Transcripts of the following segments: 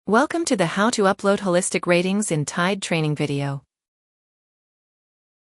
Welcome to the How to Upload Holistic Ratings in TIDE training video.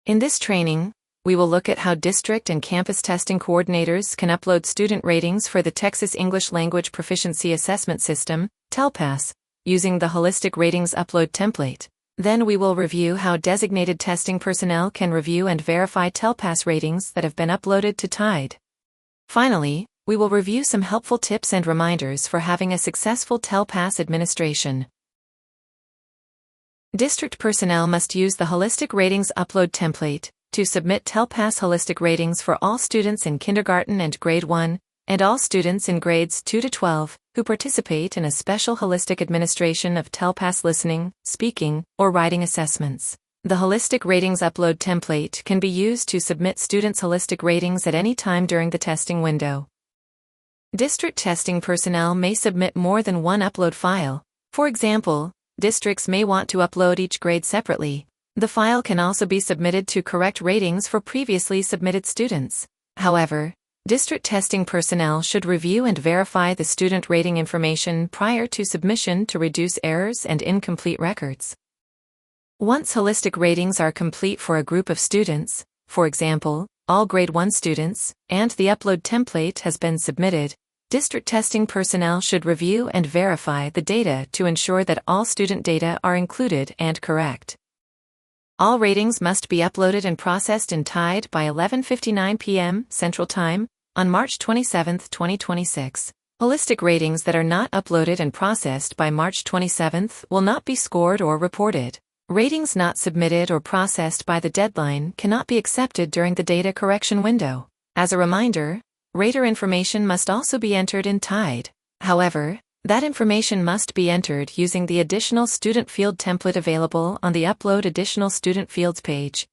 In this training, we will look at how district and campus testing coordinators can upload student ratings for the Texas English Language Proficiency Assessment System, TELPAS, using the Holistic Ratings Upload template. Then we will review how designated testing personnel can review and verify TELPAS ratings that have been uploaded to TIDE. Finally, we will review some helpful tips and reminders for having a successful TELPAS administration. District personnel must use the Holistic Ratings Upload template to submit TELPAS holistic ratings for all students in kindergarten and grade 1, and all students in grades 2 to 12 who participate in a special holistic administration of TELPAS listening, speaking, or writing assessments. The Holistic Ratings Upload template can be used to submit students' holistic ratings at any time during the testing window. District testing personnel may submit more than one upload file. For example, districts may want to upload each grade separately. The file can also be submitted to correct ratings for previously submitted students. However, district testing personnel should review and verify the student rating information prior to submission to reduce errors and incomplete records. Once holistic ratings are complete for a group of students, for example, all grade 1 students, and the upload template has been submitted, district testing personnel should review and verify the data to ensure that all student data are included and correct. All ratings must be uploaded and processed in TIDE by 11:59 p.m. Central Time on March 27, 2026. Holistic ratings that are not uploaded and processed by March 27 will not be scored or reported. Ratings not submitted or processed by the deadline cannot be accepted during the data correction window. As a reminder, rater information must also be entered in TIDE. However, that information must be entered using the Additional Student Field template available on the Upload Additional Student Fields page.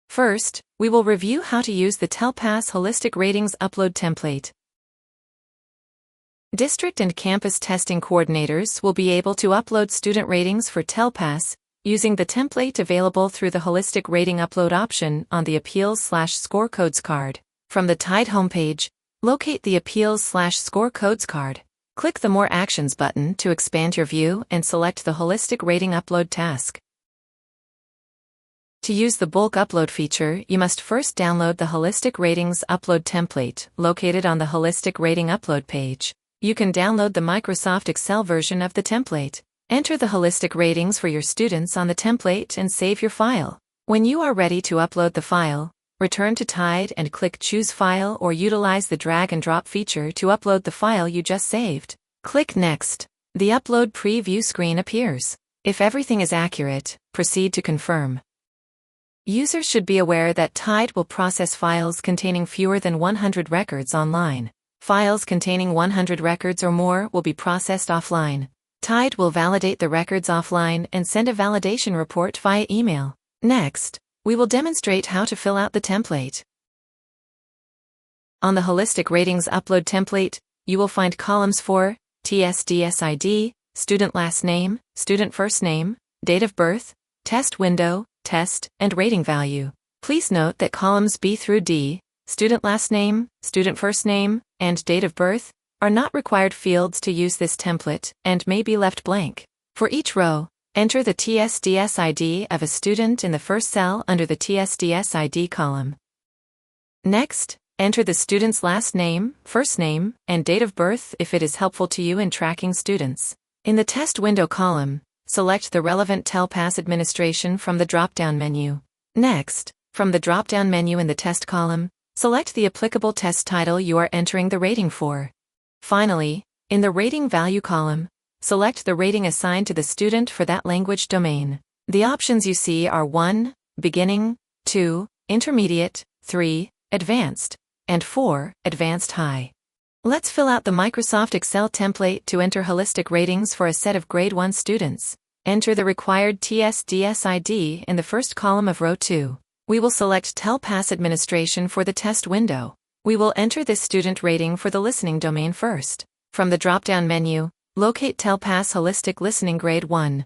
First, we will review how to use the TELPAS Holistic Ratings Upload template. District and campus testing coordinators will be able to upload student ratings for TELPAS using the template available through the Holistic Rating Upload option on the Appeals/Score Codes card. From the TIDE homepage, locate the Appeals/Score Codes card. Click the More Actions button to expand your view and select the Holistic Rating Upload task. To use the bulk upload feature, you must first download the Holistic Ratings Upload template located on the Holistic Rating Upload page. You can download the Microsoft Excel version of the template. Enter the holistic ratings for your students on the template and save your file. When you are ready to upload the file, return to TIDE and click Choose File or utilize the drag and drop feature to upload the file you just saved. Click Next. The Upload Preview screen appears. If everything is accurate, proceed to confirm. Users should be aware that TIDE will process files containing fewer than 100 records online. Files containing 100 records or more will be processed offline. TIDE will validate the records offline and send a validation report via email. Next, we will demonstrate how to fill out the template. On the Holistic Ratings Upload template, you will find columns for TSDS ID, student last name, student first name, date of birth, test window, test, and rating value. Please note that columns B through D, student last name, student first name, and date of birth, are not required fields to use this template and may be left blank. For each row, enter the TSDS ID of a student in the first cell under the TSDS ID column. Next, enter the student's last name, first name, and date of birth if it is helpful to you in tracking students. In the test window column, select the relevant TELPAS administration from the drop-down menu. Next, from the drop-down menu in the test column, select the applicable test title you are entering the rating for. Finally, in the rating value column, select the rating assigned to the student for that language domain. The options you see are 1, Beginning, 2, Intermediate, 3, Advanced, and 4, Advanced High. Let's fill out the Microsoft Excel template to enter holistic ratings for a set of grade 1 students. Enter the required TSDS ID in the first column of row 2. We will select TELPAS administration for the test window. We will enter this student rating for the listening domain first. From the drop-down menu, locate TELPAS Holistic Listening Grade 1.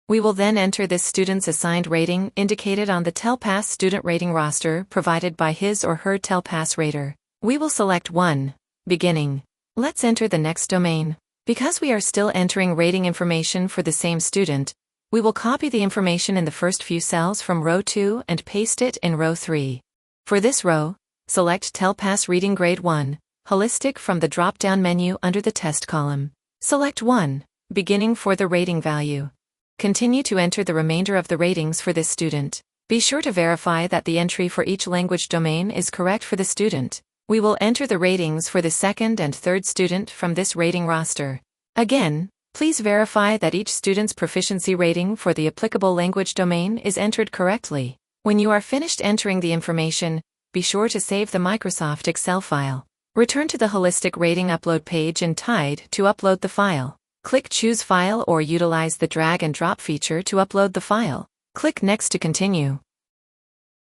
We will then enter this student's assigned rating indicated on the TELPAS student rating roster provided by his or her TELPAS rater. We will select 1, Beginning. Let's enter the next domain. Because we are still entering rating information for the same student, we will copy the information in the first few cells from row 2 and paste it in row 3. For this row, select TELPAS Reading Grade 1, Holistic from the drop-down menu under the test column. Select 1, beginning for the rating value. Continue to enter the remainder of the ratings for this student. Be sure to verify that the entry for each language domain is correct for the student. We will enter the ratings for the second and third student from this rating roster. Again, please verify that each student's proficiency rating for the applicable language domain is entered correctly. When you are finished entering the information, be sure to save the Microsoft Excel file. Return to the Holistic Rating Upload page in Tide to upload the file. Click Choose File or utilize the drag and drop feature to upload the file. Click Next to continue.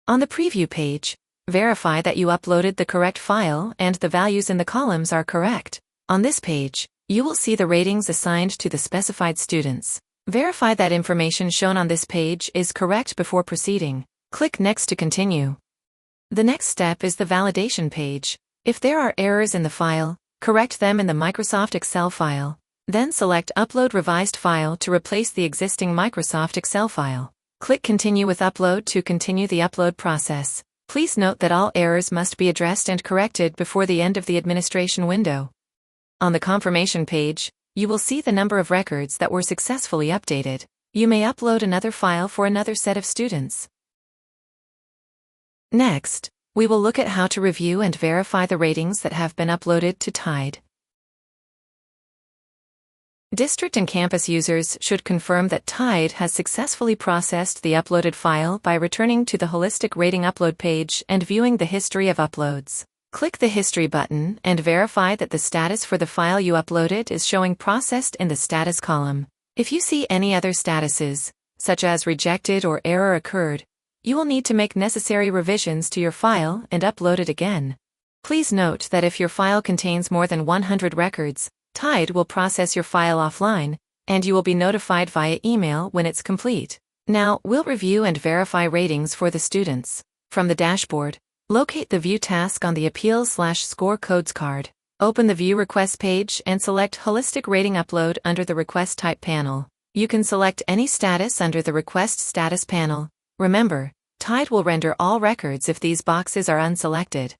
On the preview page, verify that you uploaded the correct file and the values in the columns are correct. On this page, you will see the ratings assigned to the specified students. Verify that information shown on this page is correct before proceeding. Click Next to continue. The next step is the validation page. If there are errors in the file, correct them in the Microsoft Excel file. Then select Upload Revised File to replace the existing Microsoft Excel file. Click Continue with Upload to continue the upload process. Please note that all errors must be addressed and corrected before the end of the administration window. On the confirmation page, you will see the number of records that were successfully updated. You may upload another file for another set of students. Next, we will look at how to review and verify the ratings that have been uploaded to Tide. District and campus users should confirm that Tide has successfully processed the uploaded file by returning to the Holistic Rating Upload page and viewing the history of uploads. Click the History button and verify that the status for the file you uploaded is showing processed in the status column. If you see any other statuses, such as rejected or error occurred, you will need to make necessary revisions to your file and upload it again. Please note that if your file contains more than 100 records, Tide will process your file offline, and you will be notified via email when it's complete. Now, we'll review and verify ratings for the students. From the dashboard, locate the View task on the Appeals/Score Codes card. Open the View Request page and select Holistic Rating Upload under the Request Type panel. You can select any status under the Request Status panel. Remember, Tide will render all records if these boxes are unselected.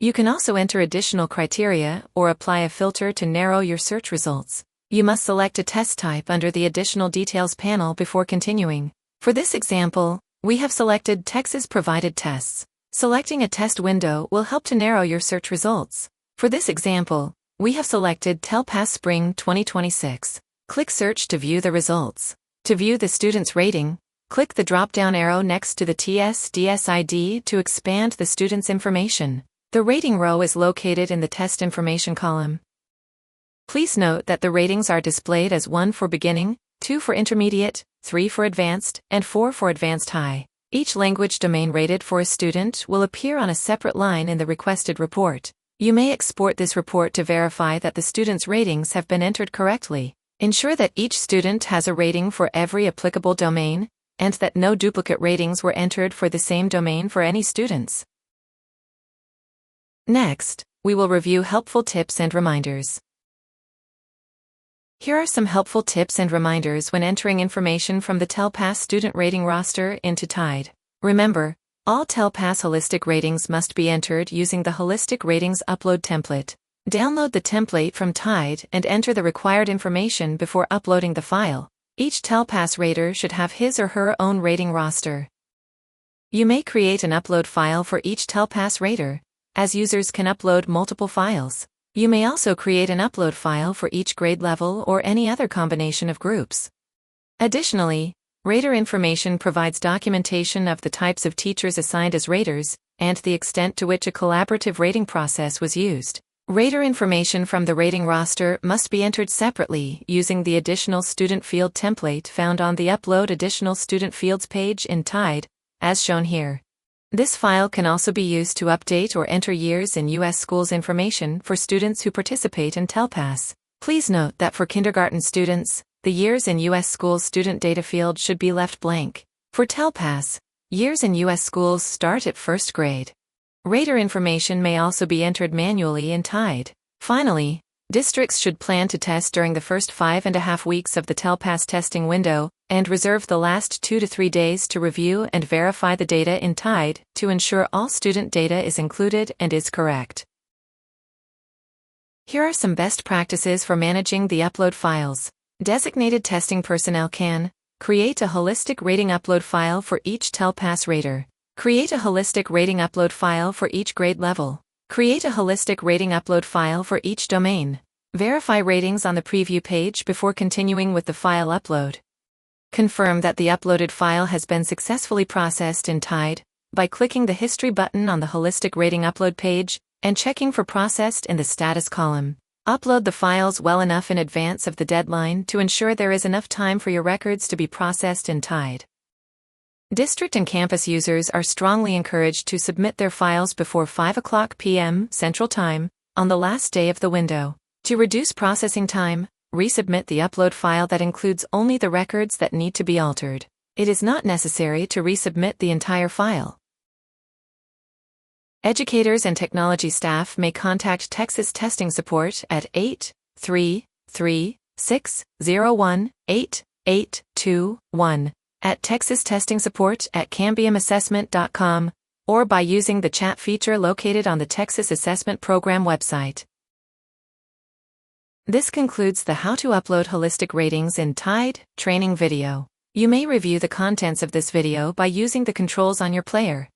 You can also enter additional criteria or apply a filter to narrow your search results. You must select a test type under the Additional Details panel before continuing. For this example, we have selected Texas Provided Tests. Selecting a test window will help to narrow your search results. For this example, we have selected TELPAS Spring 2026. Click Search to view the results. To view the student's rating, click the drop-down arrow next to the TSDS ID to expand the student's information. The rating row is located in the Test Information column. Please note that the ratings are displayed as 1 for beginning, 2 for intermediate, 3 for advanced, and 4 for advanced high. Each language domain rated for a student will appear on a separate line in the requested report. You may export this report to verify that the student's ratings have been entered correctly. Ensure that each student has a rating for every applicable domain, and that no duplicate ratings were entered for the same domain for any students. Next, we will review helpful tips and reminders. Here are some helpful tips and reminders when entering information from the TELPAS student rating roster into Tide. Remember, all TELPAS Holistic ratings must be entered using the Holistic Ratings Upload template. Download the template from Tide and enter the required information before uploading the file. Each TELPAS rater should have his or her own rating roster. You may create an upload file for each TELPAS rater, as users can upload multiple files. You may also create an upload file for each grade level or any other combination of groups. Additionally, rater information provides documentation of the types of teachers assigned as raters and the extent to which a collaborative rating process was used. Rater information from the rating roster must be entered separately using the Additional Student Field template found on the Upload Additional Student Fields page in Tide, as shown here. This file can also be used to update or enter years in U.S. schools information for students who participate in TELPAS. Please note that for kindergarten students, the years in U.S. schools student data field should be left blank. For TELPAS, years in U.S. schools start at first grade. Rater information may also be entered manually in Tide. Finally, Districts should plan to test during the first 5.5 weeks of the TELPAS testing window, and reserve the last 2 to 3 days to review and verify the data in TIDE to ensure all student data is included and is correct. Here are some best practices for managing the upload files. Designated testing personnel can create a holistic rating upload file for each TELPAS rater. Create a holistic rating upload file for each grade level. Create a holistic rating upload file for each domain. Verify ratings on the preview page before continuing with the file upload. Confirm that the uploaded file has been successfully processed in TIDE by clicking the History button on the Holistic Rating Upload page and checking for Processed in the Status column. Upload the files well enough in advance of the deadline to ensure there is enough time for your records to be processed in TIDE. District and campus users are strongly encouraged to submit their files before 5:00 p.m. Central Time on the last day of the window. To reduce processing time, resubmit the upload file that includes only the records that need to be altered. It is not necessary to resubmit the entire file. Educators and technology staff may contact Texas Testing Support at 833-601-8821, at Texas Testing Support at cambiumassessment.com, or by using the chat feature located on the Texas Assessment Program website. This concludes the How to Upload Holistic Ratings in TIDE training video. You may review the contents of this video by using the controls on your player.